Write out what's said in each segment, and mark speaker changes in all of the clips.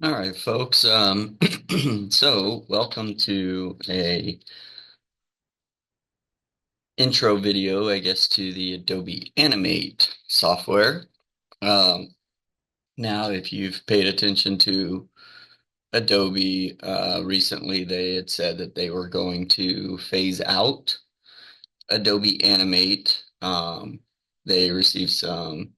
Speaker 1: All right, folks. So welcome to a intro video, I guess, to the Adobe Animate software. Um, Now, if you've paid attention to Adobe recently, they had said that they were going to phase out Adobe Animate. They received some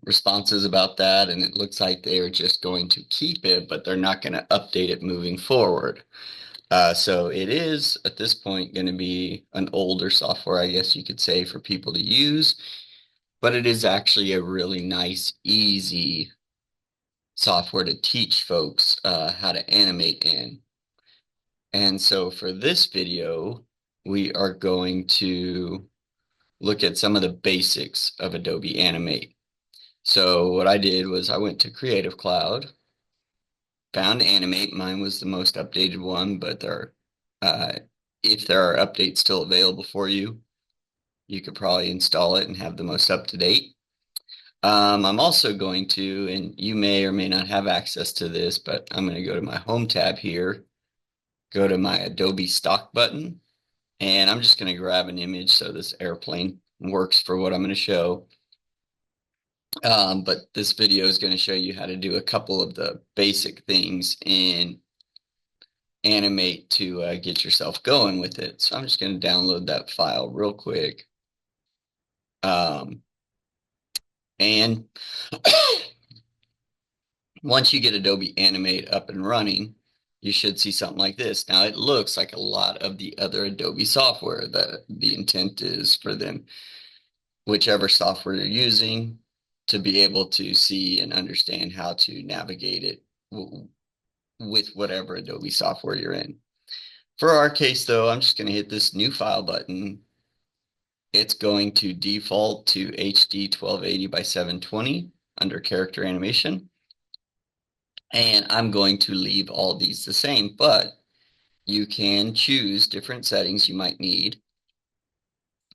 Speaker 1: responses about that, and it looks like they are just going to keep it, but they're not going to update it moving forward. So it is at this point going to be an older software, I guess you could say, for people to use, but it is actually a really nice, easy software to teach folks how to animate in. And so for this video, we are going to look at some of the basics of Adobe Animate. So what I did was I went to Creative Cloud, found Animate. Mine was the most updated one, but uh, if there are updates still available for you, you could probably install it and have the most up to date. I'm also going to, and you may or may not have access to this, but I'm going to go to my home tab here, go to my Adobe Stock button, and I'm just going to grab an image so this airplane works for what I'm going to show. But this video is going to show you how to do a couple of the basic things in Animate to get yourself going with it. So I'm just going to download that file real quick. Um, and once you get Adobe Animate up and running, you should see something like this. Now it looks like a lot of the other Adobe software. That the intent is for them, whichever software you're using, to be able to see and understand how to navigate it with whatever Adobe software you're in. For our case though, I'm just going to hit this new file button. It's going to default to HD 1280 by 720 under character animation. And I'm going to leave all these the same, but you can choose different settings you might need.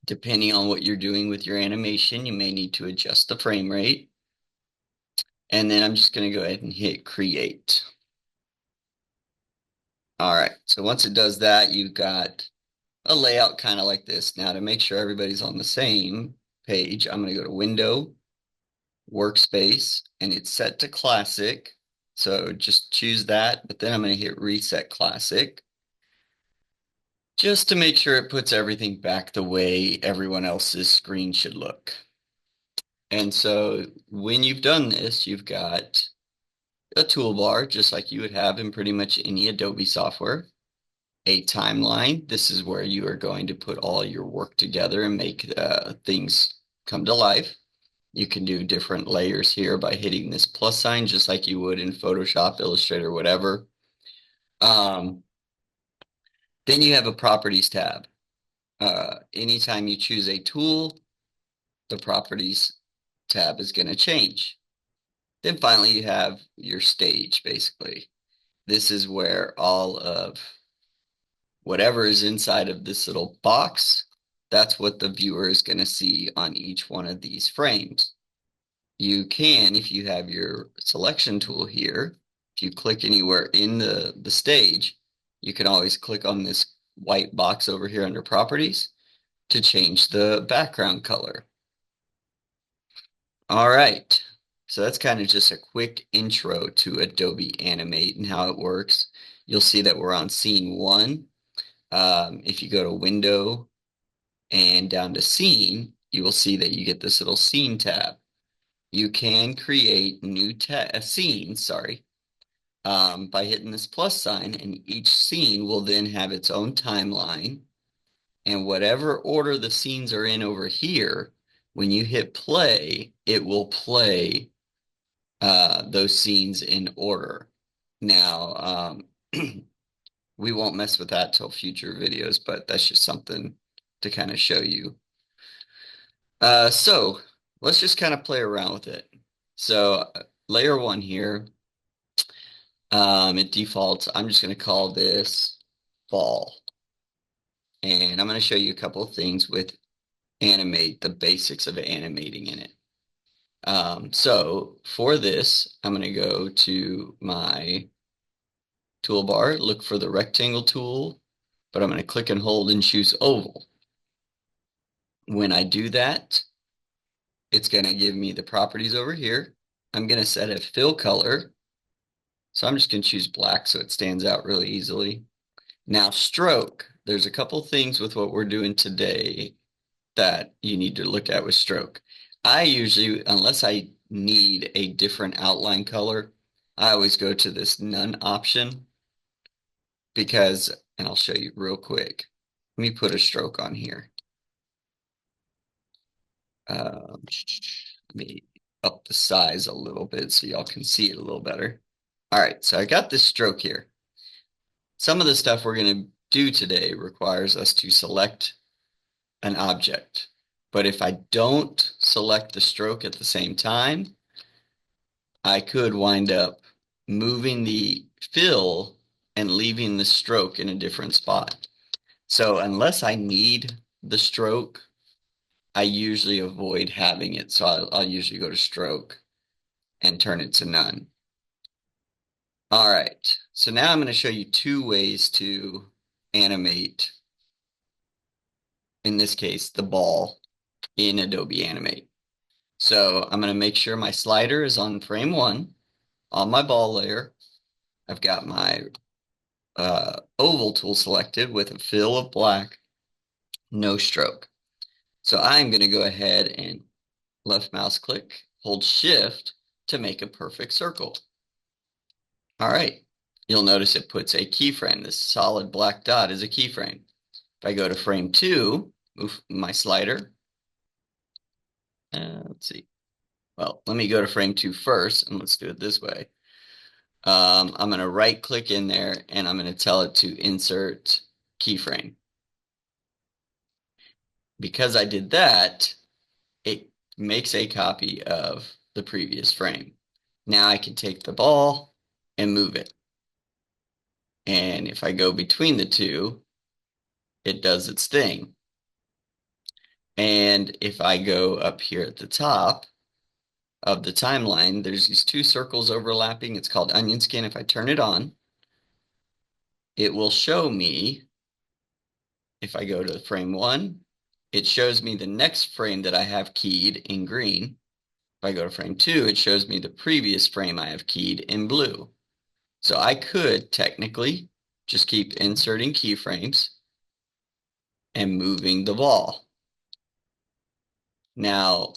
Speaker 1: Depending on what you're doing with your animation, you may need to adjust the frame rate. And then I'm just going to go ahead and hit create. All right, so once it does that, you've got a layout kind of like this. Now to make sure everybody's on the same page, I'm going to go to Window, Workspace, and it's set to Classic. So just choose that, but then I'm going to hit Reset Classic just to make sure it puts everything back the way everyone else's screen should look. And so when you've done this, you've got a toolbar, just like you would have in pretty much any Adobe software. A timeline. This is where you are going to put all your work together and make things come to life. You can do different layers here by hitting this plus sign, just like you would in Photoshop, Illustrator, whatever. Um, then you have a properties tab. Anytime you choose a tool, the properties tab is going to change. Then finally, you have your stage, basically. This is where all of whatever is inside of this little box, that's what the viewer is going to see on each one of these frames. You can, if you have your selection tool here, if you click anywhere in the stage, you can always click on this white box over here under properties to change the background color. All right. So that's kind of just a quick intro to Adobe Animate and how it works. You'll see that we're on scene one. If you go to Window and down to Scene, you will see that you get this little Scene tab. You can create new scenes, sorry, by hitting this plus sign, and each scene will then have its own timeline. And whatever order the scenes are in over here, when you hit play, it will play those scenes in order. Now, we won't mess with that till future videos, but that's just something to kind of show you. So let's just kind of play around with it. So layer one here, it defaults. I'm just going to call this fall. And I'm going to show you a couple of things with animate, the basics of animating in it. So for this, I'm going to go to my toolbar, look for the rectangle tool, but I'm going to click and hold and choose oval. When I do that, it's going to give me the properties over here. I'm going to set a fill color. So I'm just going to choose black so it stands out really easily. Now stroke, there's a couple things with what we're doing today that you need to look at with stroke. I usually, unless I need a different outline color, I always go to this none option because, and I'll show you real quick. Let me put a stroke on here. Let me up the size a little bit so y'all can see it a little better. All right, so I got this stroke here. Some of the stuff we're going to do today requires us to select an object. But if I don't select the stroke at the same time, I could wind up moving the fill and leaving the stroke in a different spot. So unless I need the stroke, I usually avoid having it. So I'll usually go to stroke and turn it to none. All right, so now I'm going to show you two ways to animate, in this case, the ball in Adobe Animate. So I'm going to make sure my slider is on frame 1 on my ball layer. I've got my oval tool selected with a fill of black, no stroke. So I'm going to go ahead and left mouse click, hold shift to make a perfect circle. All right, you'll notice it puts a keyframe. This solid black dot is a keyframe. If I go to frame 2, move my slider. Let's see. Well, let me go to frame 2 first, and let's do it this way. I'm going to right click in there and I'm going to tell it to insert keyframe. Because I did that, it makes a copy of the previous frame. Now I can take the ball and move it. And if I go between the two, it does its thing. And if I go up here at the top of the timeline, there's these two circles overlapping. It's called onion skin. If I turn it on, it will show me, if I go to frame 1, it shows me the next frame that I have keyed in green. If I go to frame 2, it shows me the previous frame I have keyed in blue. So I could technically just keep inserting keyframes and moving the ball. Now,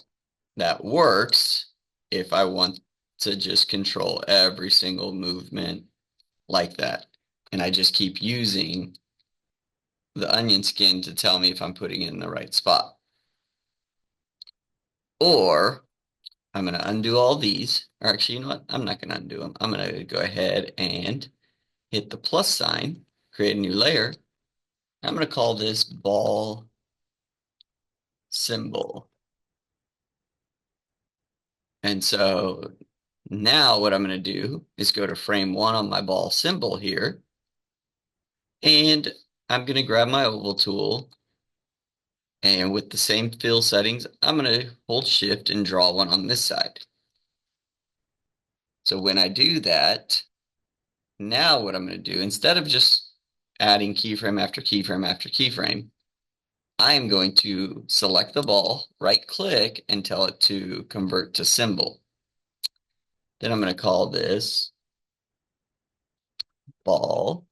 Speaker 1: that works if I want to just control every single movement like that. And I just keep using the onion skin to tell me if I'm putting it in the right spot. Or I'm going to undo all these. Or actually, you know what? I'm not going to undo them. I'm going to go ahead and hit the plus sign, create a new layer. I'm going to call this ball symbol. And so now what I'm going to do is go to frame 1 on my ball symbol here. And I'm going to grab my oval tool. And with the same fill settings, I'm going to hold shift and draw one on this side. So when I do that, now what I'm going to do, instead of just adding keyframe after keyframe after keyframe, I am going to select the ball, right click, and tell it to convert to symbol. Then I'm going to call this ball.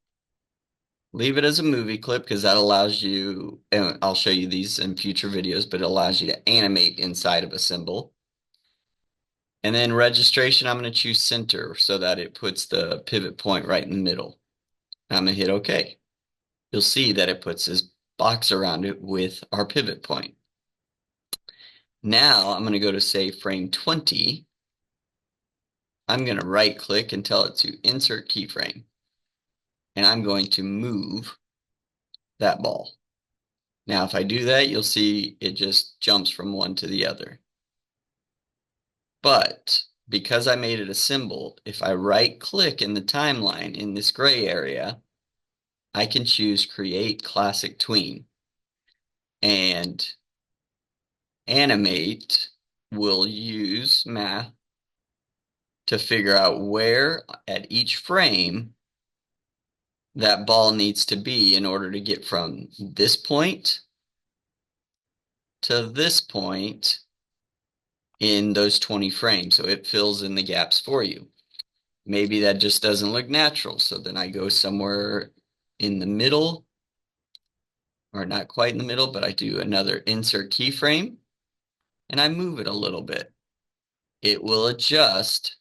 Speaker 1: Leave it as a movie clip because that allows you, and I'll show you these in future videos, but it allows you to animate inside of a symbol. And then registration, I'm going to choose center so that it puts the pivot point right in the middle. I'm going to hit OK. You'll see that it puts this box around it with our pivot point. Now I'm going to go to say frame 20. I'm going to right click and tell it to insert keyframe. And I'm going to move that ball. Now if I do that, you'll see it just jumps from one to the other. But because I made it a symbol, if I right click in the timeline in this gray area, I can choose create classic tween and animate will use math to figure out where at each frame that ball needs to be in order to get from this point to this point in those 20 frames. So it fills in the gaps for you. Maybe that just doesn't look natural. So then I go somewhere in the middle, or not quite in the middle, but I do another insert keyframe and I move it a little bit. It will adjust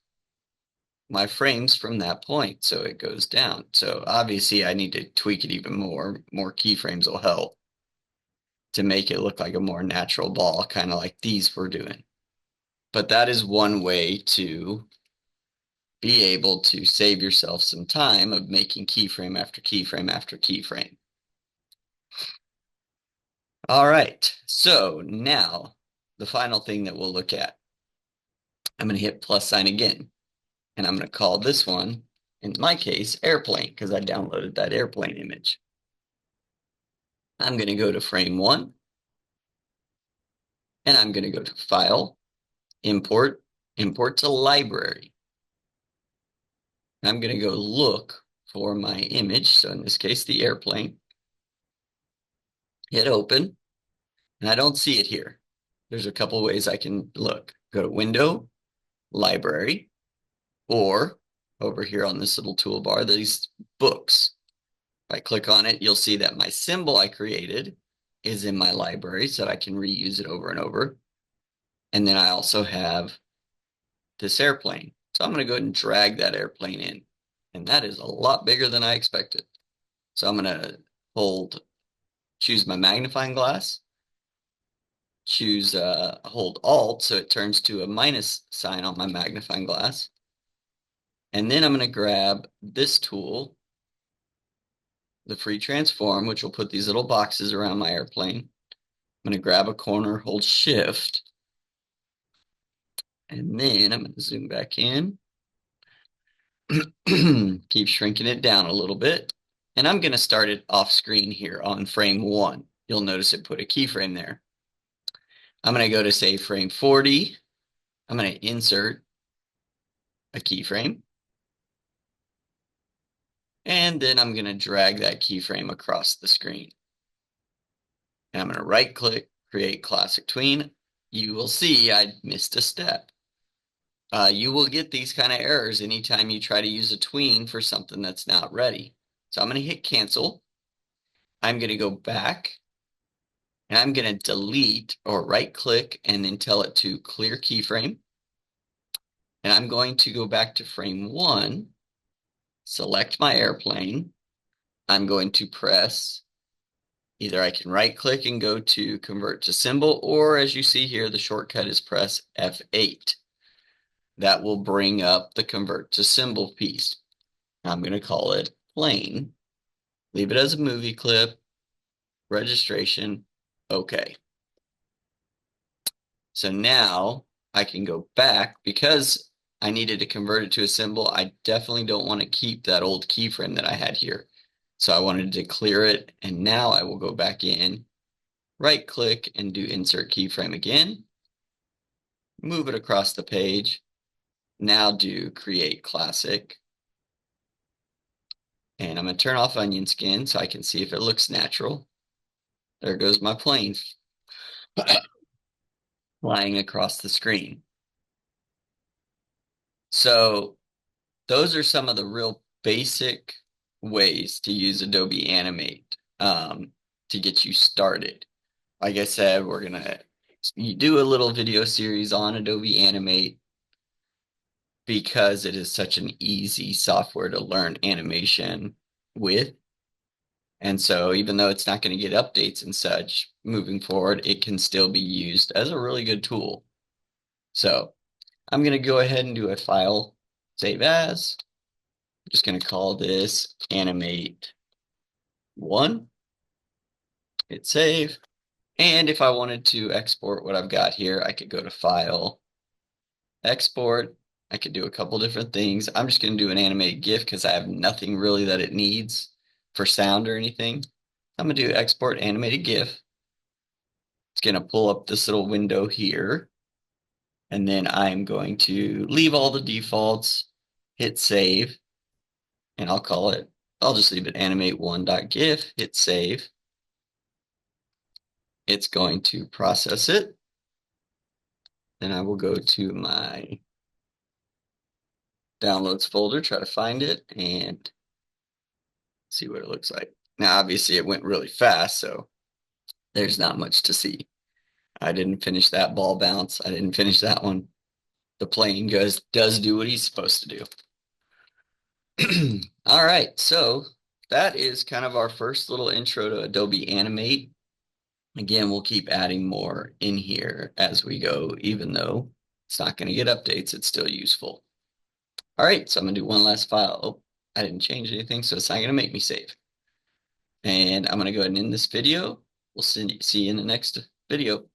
Speaker 1: my frames from that point, so it goes down. So obviously I need to tweak it even more. More keyframes will help to make it look like a more natural ball, kind of like these we're doing. But that is one way to be able to save yourself some time of making keyframe after keyframe after keyframe. All right, so now the final thing that we'll look at. I'm going to hit plus sign again, and I'm going to call this one, in my case, airplane, because I downloaded that airplane image. I'm going to go to frame 1, and I'm going to go to File, Import, Import to Library. I'm going to go look for my image, so in this case, the airplane. Hit Open, and I don't see it here. There's a couple ways I can look. Go to Window, Library, or over here on this little toolbar, these books. If I click on it, you'll see that my symbol I created is in my library so that I can reuse it over and over. And then I also have this airplane. So I'm going to go ahead and drag that airplane in. And that is a lot bigger than I expected. So I'm going to choose my magnifying glass, hold Alt so it turns to a minus sign on my magnifying glass. And then I'm going to grab this tool, the free transform, which will put these little boxes around my airplane. I'm going to grab a corner, hold Shift, and then I'm going to zoom back in. Keep shrinking it down a little bit. And I'm going to start it off screen here on frame 1. You'll notice it put a keyframe there. I'm going to go to, say, frame 40. I'm going to insert a keyframe. And then I'm going to drag that keyframe across the screen. And I'm going to right-click, create classic tween. You will see I missed a step. You will get these kind of errors anytime you try to use a tween for something that's not ready. So I'm going to hit cancel. I'm going to go back and I'm going to delete or right click and then tell it to clear keyframe. And I'm going to go back to frame 1, select my airplane. I'm going to press, either I can right click and go to convert to symbol, or as you see here, the shortcut is press F8. That will bring up the convert to symbol piece. I'm going to call it plane. Leave it as a movie clip, registration, okay. So now I can go back because I needed to convert it to a symbol. I definitely don't want to keep that old keyframe that I had here. So I wanted to clear it, and now I will go back in, right click and do insert keyframe again, move it across the page. Now do create classic. And I'm going to turn off onion skin so I can see if it looks natural. There goes my plane flying across the screen. So those are some of the real basic ways to use Adobe Animate to get you started. Like I said, we're going to do a little video series on Adobe Animate because it is such an easy software to learn animation with. And so even though it's not going to get updates and such moving forward, it can still be used as a really good tool. So I'm going to go ahead and do a file, save as. I'm just going to call this animate 1. Hit save. And if I wanted to export what I've got here, I could go to file, export. I could do a couple different things. I'm just going to do an animated GIF because I have nothing really that it needs for sound or anything. I'm going to do export animated GIF. It's going to pull up this little window here. And then I'm going to leave all the defaults, hit save, and I'll just leave it animate1.gif, hit save. It's going to process it. Then I will go to my downloads folder, try to find it, and see what it looks like. Now, obviously, it went really fast, so there's not much to see. I didn't finish that ball bounce. I didn't finish that one. The plane does do what he's supposed to do. All right, so that is kind of our first little intro to Adobe Animate. Again, we'll keep adding more in here as we go, even though it's not going to get updates, it's still useful. All right, so I'm going to do one last file. Oh, I didn't change anything, so it's not going to make me save. And I'm going to go ahead and end this video. We'll see you in the next video.